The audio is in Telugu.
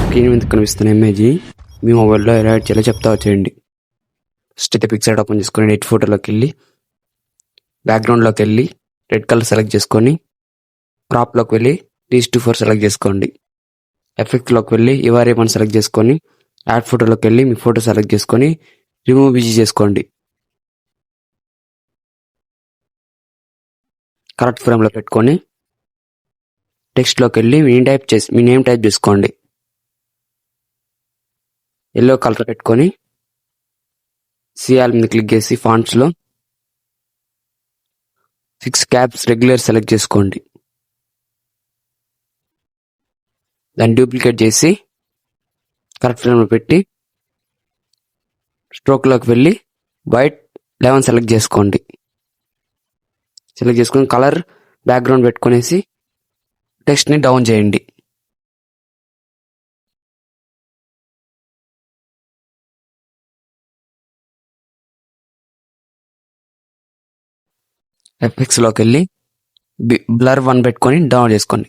స్క్రీన్ మీద కనిపిస్తున్న ఇమేజ్ మీ మొబైల్లో ఎలా యాడ్ చేయాలో చెప్తా వచ్చేయండి. ఫస్ట్ అయితే పిక్సెల్ ఓపెన్ చేసుకొని ఎడిట్ ఫోటోలోకి వెళ్ళి బ్యాక్గ్రౌండ్లోకి వెళ్ళి రెడ్ కలర్ సెలెక్ట్ చేసుకొని క్రాప్లోకి వెళ్ళి 3:4 సెలెక్ట్ చేసుకోండి. ఎఫెక్ట్లోకి వెళ్ళి ఇవారేమని సెలెక్ట్ చేసుకొని యాడ్ ఫోటోలోకి వెళ్ళి మీ ఫోటో సెలెక్ట్ చేసుకొని రిమూవ్ ఈజీ చేసుకోండి. కరెక్ట్ ఫ్రేమ్లో పెట్టుకొని టెక్స్ట్లోకి వెళ్ళి మీ నేమ్ టైప్ చేసుకోండి. ఎల్లో కలర్ పెట్టుకొని సిఆర్ మీద క్లిక్ చేసి ఫాంట్స్లో 6 క్యాప్స్ రెగ్యులర్ సెలెక్ట్ చేసుకోండి. దాన్ని డూప్లికేట్ చేసి కరెక్ట్ ఫ్రేమ్లో పెట్టి స్ట్రోక్లోకి వెళ్ళి వైట్ 11 సెలెక్ట్ చేసుకోండి. సెలెక్ట్ చేసుకొని కలర్ బ్యాక్గ్రౌండ్ పెట్టుకునేసి టెక్స్ట్ని డౌన్ చేయండి. ఎఫెక్ట్స్లోకి వెళ్ళి బ్లర్ 1 పెట్టుకొని డౌన్ చేసుకోండి.